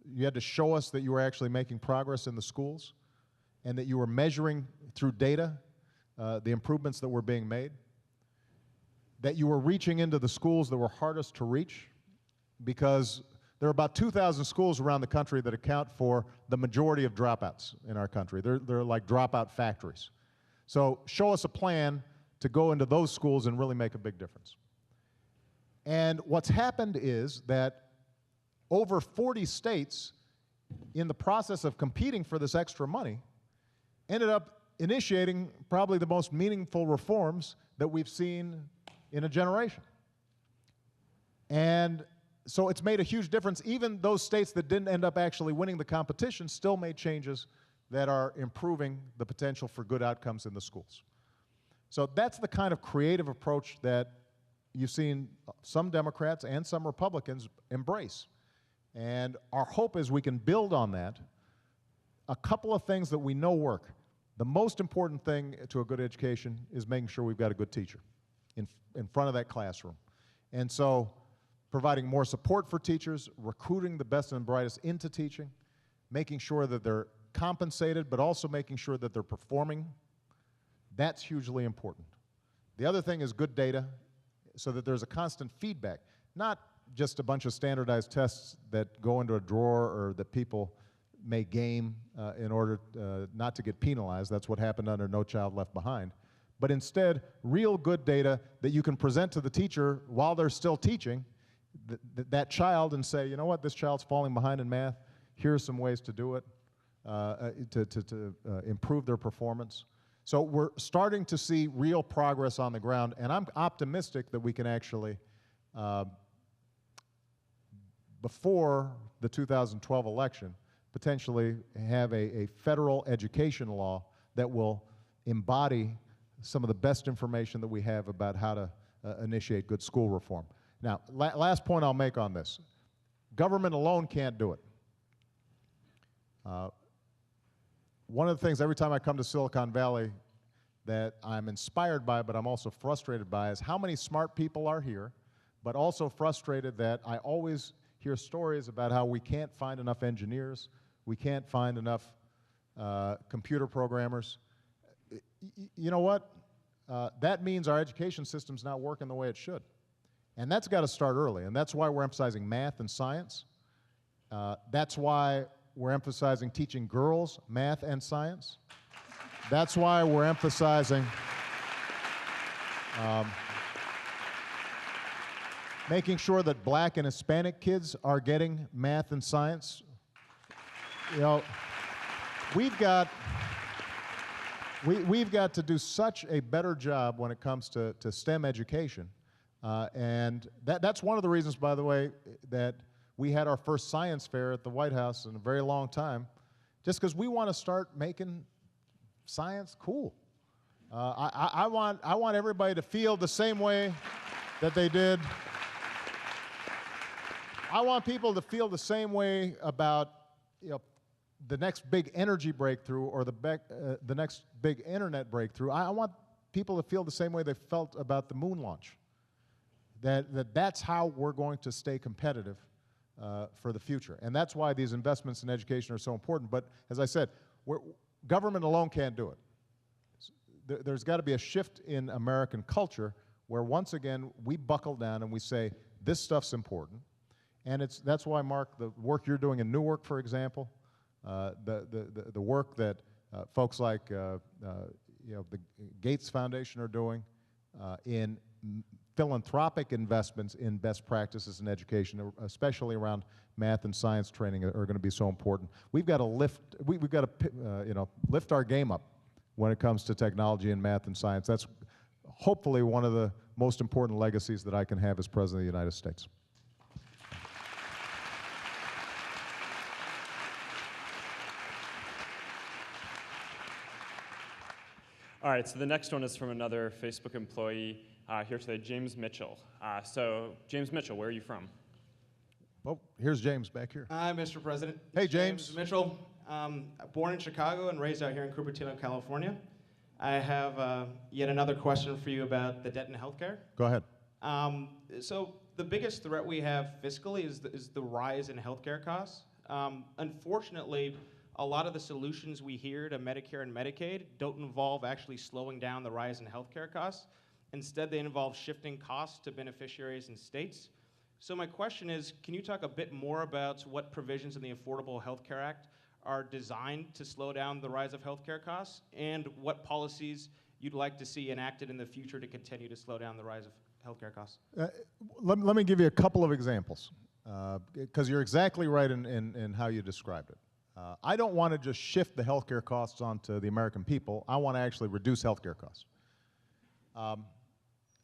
You had to show us that you were actually making progress in the schools and that you were measuring through data the improvements that were being made, that you were reaching into the schools that were hardest to reach, because there are about 2,000 schools around the country that account for the majority of dropouts in our country. They're like dropout factories. So show us a plan to go into those schools and really make a big difference. And what's happened is that over 40 states, in the process of competing for this extra money, ended up initiating probably the most meaningful reforms that we've seen in a generation. And so it's made a huge difference. Even those states that didn't end up actually winning the competition still made changes that are improving the potential for good outcomes in the schools. So that's the kind of creative approach that you've seen some Democrats and some Republicans embrace. And our hope is we can build on that. A couple of things that we know work. The most important thing to a good education is making sure we've got a good teacher in front of that classroom. And so providing more support for teachers, recruiting the best and brightest into teaching, making sure that they're compensated, but also making sure that they're performing, that's hugely important. The other thing is good data, so that there's a constant feedback, not just a bunch of standardized tests that go into a drawer or that people may game in order not to get penalized. That's what happened under No Child Left Behind. But instead, real good data that you can present to the teacher while they're still teaching that child and say, you know what, this child's falling behind in math. Here are some ways to do it, to improve their performance. So we're starting to see real progress on the ground, and I'm optimistic that we can actually, before the 2012 election, potentially have a federal education law that will embody some of the best information that we have about how to initiate good school reform. Now, last point I'll make on this. Government alone can't do it. One of the things every time I come to Silicon Valley that I'm inspired by, but I'm also frustrated by, is how many smart people are here, but also frustrated that I always hear stories about how we can't find enough engineers, we can't find enough computer programmers. You know what? That means our education system's not working the way it should. And that's got to start early, and that's why we're emphasizing math and science. That's why we're emphasizing teaching girls math and science. That's why we're emphasizing making sure that Black and Hispanic kids are getting math and science. You know, we've got to do such a better job when it comes to STEM education. And that's one of the reasons, by the way, that we had our first science fair at the White House in a very long time, just because we want to start making science cool. I want everybody to feel the same way that they did. I want people to feel the same way about, you know, the next big energy breakthrough or the next big internet breakthrough. I want people to feel the same way they felt about the moon launch. That's how we're going to stay competitive for the future. And that's why these investments in education are so important. But as I said, government alone can't do it. There's got to be a shift in American culture where, once again, we buckle down and we say, this stuff's important. And that's why, Mark, the work you're doing in Newark, for example, the work that folks like you know, the Gates Foundation are doing in philanthropic investments in best practices in education, especially around math and science training, are going to be so important. We've got to we've got to you know, lift our game up when it comes to technology and math and science. That's hopefully one of the most important legacies that I can have as President of the United States. All right, so the next one is from another Facebook employee here today, James Mitchell. So, James Mitchell, where are you from? Oh, here's James back here. Hi, Mr. President. Hey, James. James Mitchell. Born in Chicago and raised out here in Cupertino, California. I have yet another question for you about the debt in healthcare. Go ahead. So the biggest threat we have fiscally is the rise in healthcare costs. Unfortunately, a lot of the solutions we hear to Medicare and Medicaid don't involve actually slowing down the rise in healthcare costs. Instead, they involve shifting costs to beneficiaries and states. So my question is, can you talk a bit more about what provisions in the Affordable Health Care Act are designed to slow down the rise of healthcare costs, and what policies you'd like to see enacted in the future to continue to slow down the rise of healthcare costs? Let me give you a couple of examples, because you're exactly right in how you described it. I don't want to just shift the healthcare costs onto the American people. I want to actually reduce healthcare costs.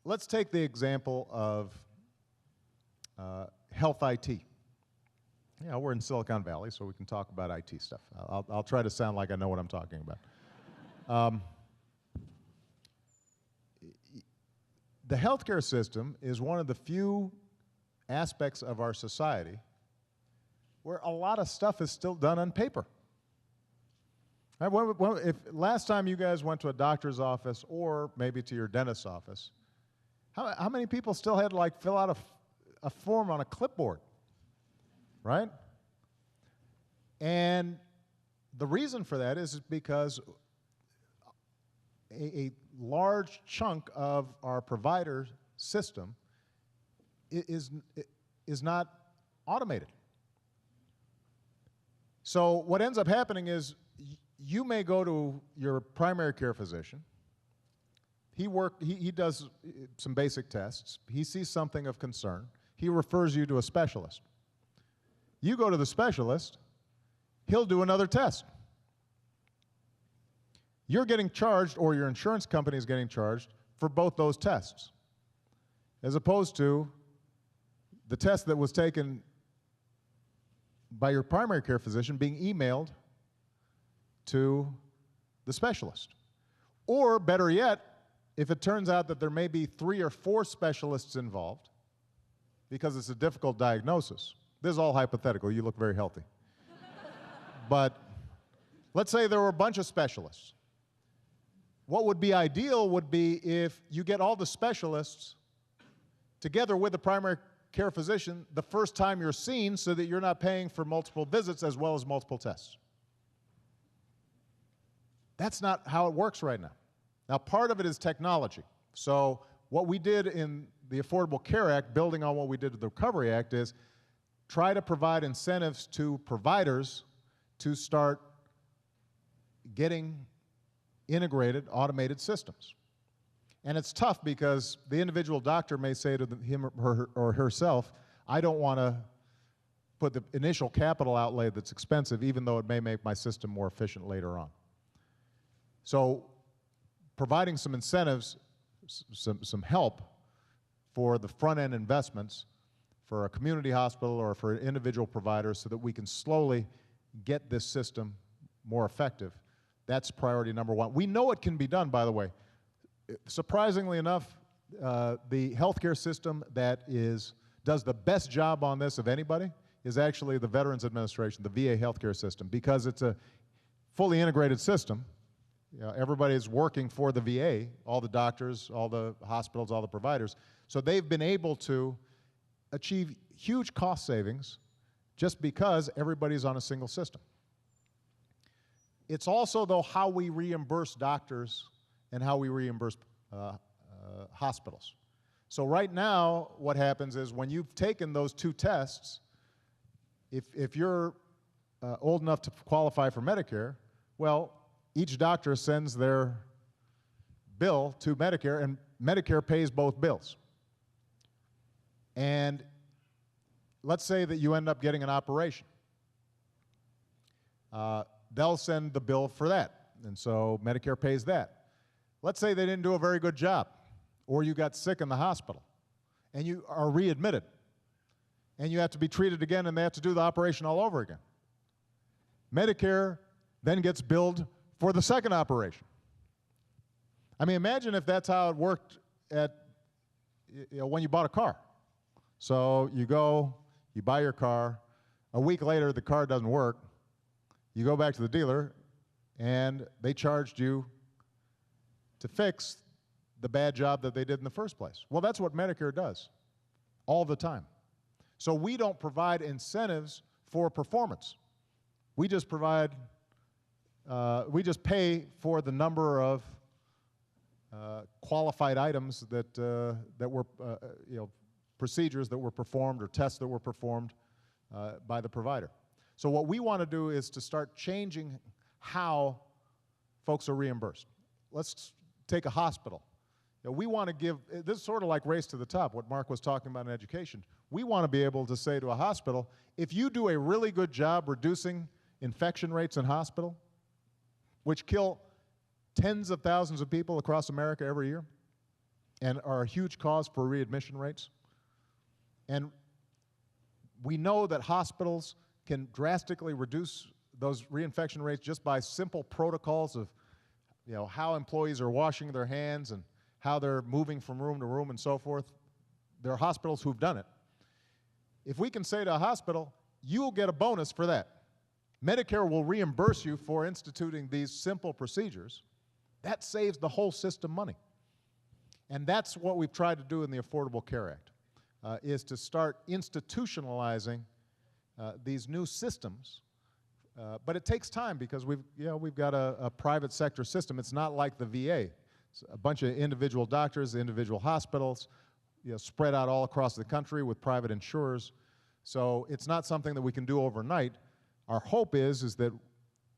Let's take the example of health IT. You know, we're in Silicon Valley, so we can talk about IT stuff. I'll try to sound like I know what I'm talking about. The healthcare system is one of the few aspects of our society where a lot of stuff is still done on paper. Right, if last time you guys went to a doctor's office or maybe to your dentist's office, how many people still had to like fill out a form on a clipboard, right? And the reason for that is because a large chunk of our provider system is not automated. So what ends up happening is you may go to your primary care physician. He does some basic tests. He sees something of concern. He refers you to a specialist. You go to the specialist, he'll do another test. You're getting charged, or your insurance company is getting charged, for both those tests, as opposed to the test that was taken by your primary care physician being emailed to the specialist. Or better yet, if it turns out that there may be 3 or 4 specialists involved, because it's a difficult diagnosis. This is all hypothetical. You look very healthy. But let's say there were a bunch of specialists. What would be ideal would be if you get all the specialists together with the primary care physician the first time you're seen, so that you're not paying for multiple visits as well as multiple tests. That's not how it works right now. Now, part of it is technology. So what we did in the Affordable Care Act, building on what we did with the Recovery Act, is try to provide incentives to providers to start getting integrated, automated systems. And it's tough because the individual doctor may say to him or herself, I don't want to put the initial capital outlay that's expensive, even though it may make my system more efficient later on. So providing some incentives, some help for the front-end investments for a community hospital or for individual providers so that we can slowly get this system more effective. That's priority number 1. We know it can be done, by the way. Surprisingly enough, the healthcare system that does the best job on this of anybody is actually the Veterans Administration, the VA healthcare system, because it's a fully integrated system. You know, everybody's working for the VA, all the doctors, all the hospitals, all the providers. So they've been able to achieve huge cost savings just because everybody's on a single system. It's also, though, how we reimburse doctors and how we reimburse hospitals. So right now, what happens is when you've taken those 2 tests, if you're old enough to qualify for Medicare, well, each doctor sends their bill to Medicare, and Medicare pays both bills. And let's say that you end up getting an operation. They'll send the bill for that, and so Medicare pays that. Let's say they didn't do a very good job, or you got sick in the hospital, and you are readmitted, and you have to be treated again, and they have to do the operation all over again. Medicare then gets billed for the second operation. I mean, imagine if that's how it worked when you bought a car. So you go, you buy your car, a week later the car doesn't work, you go back to the dealer, and they charged you to fix the bad job that they did in the first place. Well, that's what Medicare does all the time. So we don't provide incentives for performance. We just provide, we just pay for the number of qualified items that were, procedures that were performed or tests that were performed by the provider. So what we want to do is to start changing how folks are reimbursed. Let's take a hospital. We want to give, this is sort of like race to the top, what Mark was talking about in education. We want to be able to say to a hospital, if you do a really good job reducing infection rates in hospital, which kill tens of thousands of people across America every year and are a huge cause for readmission rates, and we know that hospitals can drastically reduce those reinfection rates just by simple protocols of how employees are washing their hands and how they're moving from room to room and so forth. There are hospitals who've done it. If we can say to a hospital, you'll get a bonus for that. Medicare will reimburse you for instituting these simple procedures. That saves the whole system money. And that's what we've tried to do in the Affordable Care Act, is to start institutionalizing these new systems. But it takes time because we've got a private sector system. It's not like the VA. It's a bunch of individual doctors, individual hospitals, spread out all across the country with private insurers. So it's not something that we can do overnight. Our hope is that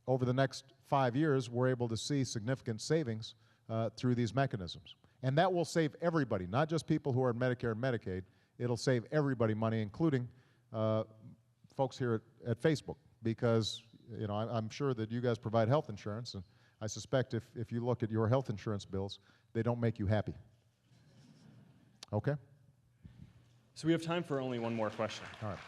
over the next 5 years, we're able to see significant savings through these mechanisms. And that will save everybody, not just people who are in Medicare and Medicaid. It'll save everybody money, including folks here at Facebook, because I'm sure that you guys provide health insurance, and I suspect if you look at your health insurance bills, they don't make you happy. Okay? So we have time for only one more question. All right.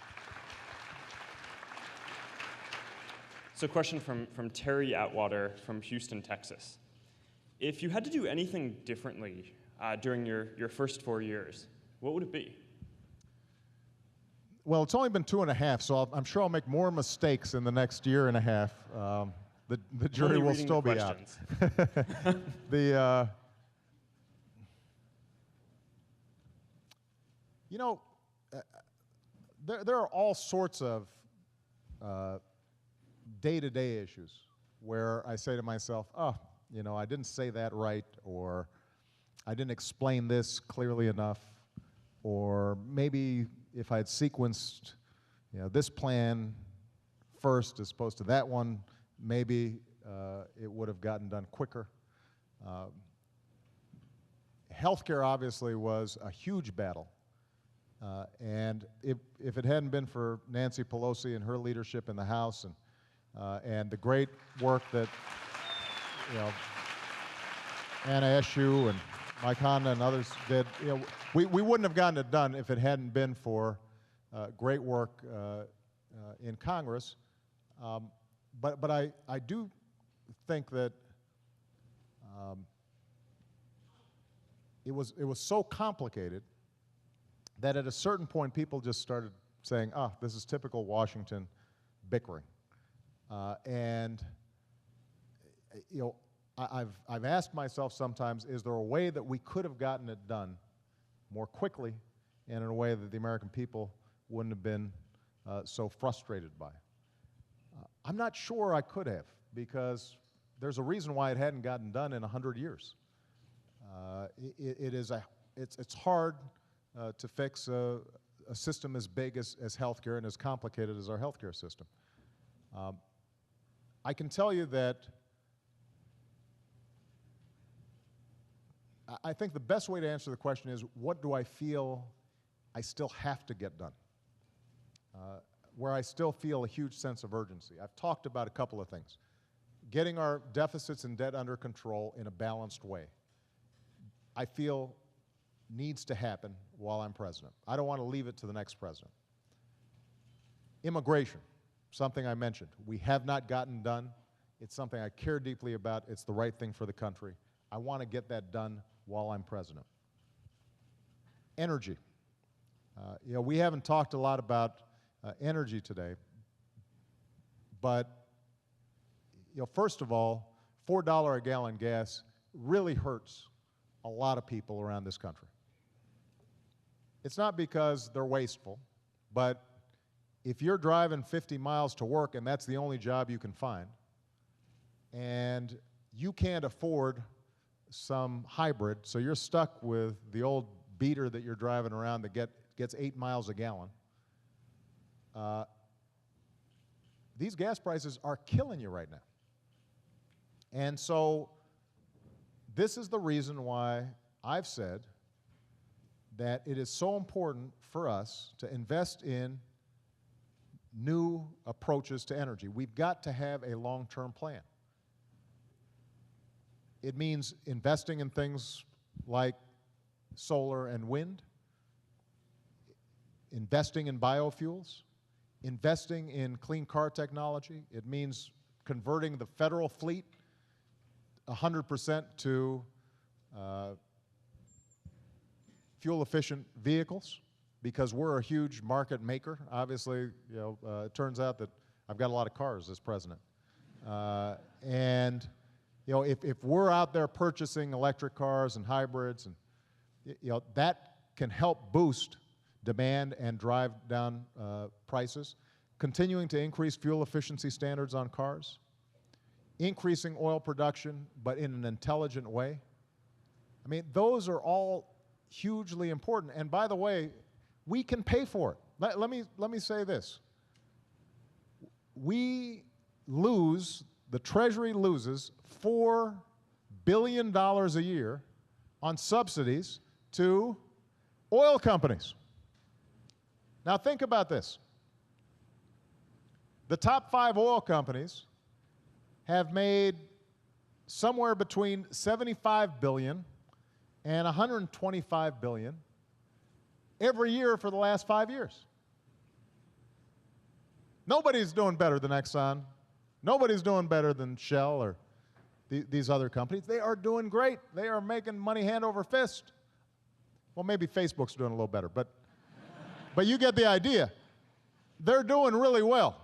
So a question from Terry Atwater from Houston, Texas. If you had to do anything differently during your first 4 years, what would it be? Well, it's only been 2.5, so I'm sure I'll make more mistakes in the next year and a half. The jury Only will reading still the be out. questions. There are all sorts of day-to-day issues where I say to myself, I didn't say that right, or I didn't explain this clearly enough, or maybe if I had sequenced this plan first as opposed to that one, maybe it would have gotten done quicker. Healthcare obviously was a huge battle. And if it hadn't been for Nancy Pelosi and her leadership in the House and the great work that Anna Eshoo and Mike Honda and others did, we wouldn't have gotten it done if it hadn't been for great work in Congress. But I do think that it was so complicated that at a certain point people just started saying, this is typical Washington bickering. I've asked myself sometimes, is there a way that we could have gotten it done more quickly and in a way that the American people wouldn't have been so frustrated by? I'm not sure I could have, because there's a reason why it hadn't gotten done in 100 years. It's hard to fix a system as big as healthcare and as complicated as our healthcare system. I can tell you that I think the best way to answer the question is, what do I feel I still have to get done? Where I still feel a huge sense of urgency. I've talked about a couple of things. Getting our deficits and debt under control in a balanced way, I feel needs to happen while I'm president. I don't want to leave it to the next president. Immigration, something I mentioned. We have not gotten done. It's something I care deeply about. It's the right thing for the country. I want to get that done while I'm president. Energy. We haven't talked a lot about energy today, but first of all, $4 a gallon gas really hurts a lot of people around this country. It's not because they're wasteful, but if you're driving 50 miles to work and that's the only job you can find, and you can't afford some hybrid, so you're stuck with the old beater that you're driving around that gets 8 miles a gallon, these gas prices are killing you right now. And so this is the reason why I've said that it is so important for us to invest in new approaches to energy. We've got to have a long-term plan. It means investing in things like solar and wind, investing in biofuels, investing in clean car technology. It means converting the federal fleet 100% to fuel-efficient vehicles. because we're a huge market maker. Obviously, it turns out that I've got a lot of cars as president. And if we're out there purchasing electric cars and hybrids, and that can help boost demand and drive down prices. Continuing to increase fuel efficiency standards on cars, increasing oil production, but in an intelligent way. I mean, those are all hugely important. And by the way, we can pay for it. Let me say this. The Treasury loses $4 billion a year on subsidies to oil companies. Now think about this. The top 5 oil companies have made somewhere between $75 billion and $125 billion every year for the last 5 years. Nobody's doing better than Exxon. Nobody's doing better than Shell or these other companies. They are doing great. They are making money hand over fist. Well, maybe Facebook's doing a little better, but you get the idea. They're doing really well.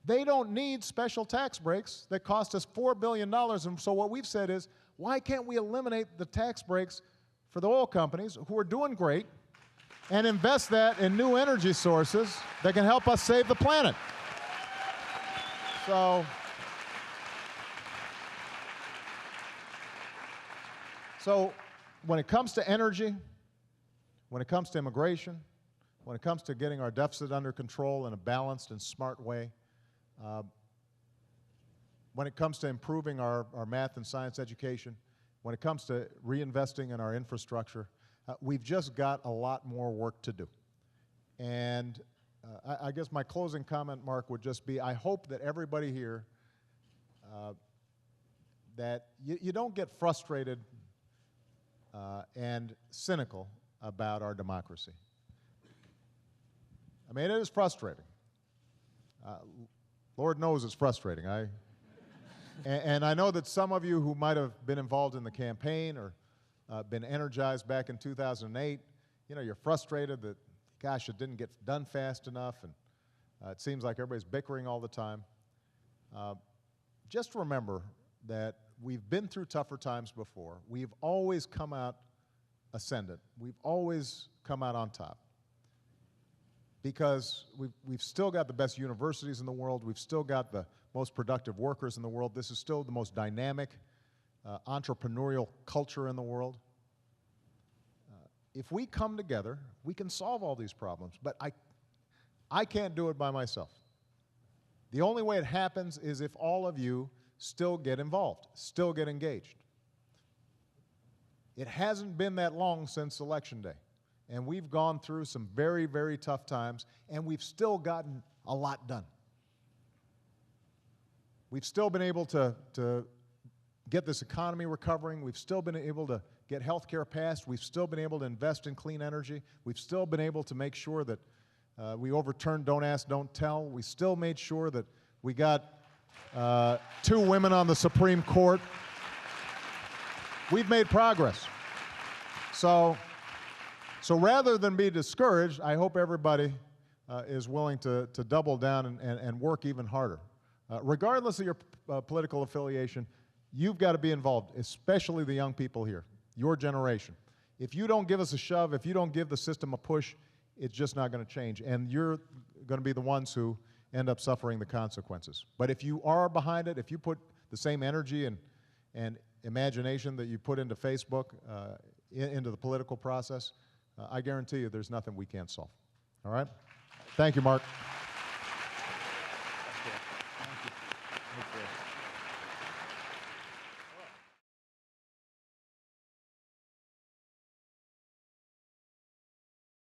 They don't need special tax breaks that cost us $4 billion. And so what we've said is, why can't we eliminate the tax breaks for the oil companies who are doing great and invest that in new energy sources that can help us save the planet? So when it comes to energy, when it comes to immigration, when it comes to getting our deficit under control in a balanced and smart way, when it comes to improving our math and science education, when it comes to reinvesting in our infrastructure, we've just got a lot more work to do. And I guess my closing comment, Mark, would just be, I hope that everybody here, that you don't get frustrated and cynical about our democracy. I mean, it is frustrating. Lord knows it's frustrating. And I know that some of you who might have been involved in the campaign or been energized back in 2008, you're frustrated that, gosh, it didn't get done fast enough, and it seems like everybody's bickering all the time. Just remember that we've been through tougher times before. We've always come out ascendant. We've always come out on top. Because we've still got the best universities in the world. We've still got the most productive workers in the world. This is still the most dynamic entrepreneurial culture in the world. If we come together, we can solve all these problems. But I can't do it by myself. The only way it happens is if all of you still get involved, still get engaged. It hasn't been that long since Election Day. And we've gone through some very, very tough times, and we've still gotten a lot done. We've still been able to get this economy recovering. We've still been able to get health care passed. We've still been able to invest in clean energy. We've still been able to make sure that we overturned Don't Ask, Don't Tell. We still made sure that we got 2 women on the Supreme Court. We've made progress. So rather than be discouraged, I hope everybody is willing to double down and work even harder. Regardless of your political affiliation, you've got to be involved, especially the young people here, your generation. If you don't give us a shove, if you don't give the system a push, it's just not going to change. And you're going to be the ones who end up suffering the consequences. But if you are behind it, if you put the same energy and imagination that you put into Facebook, into the political process, I guarantee you there's nothing we can't solve. All right? Thank you, Mark.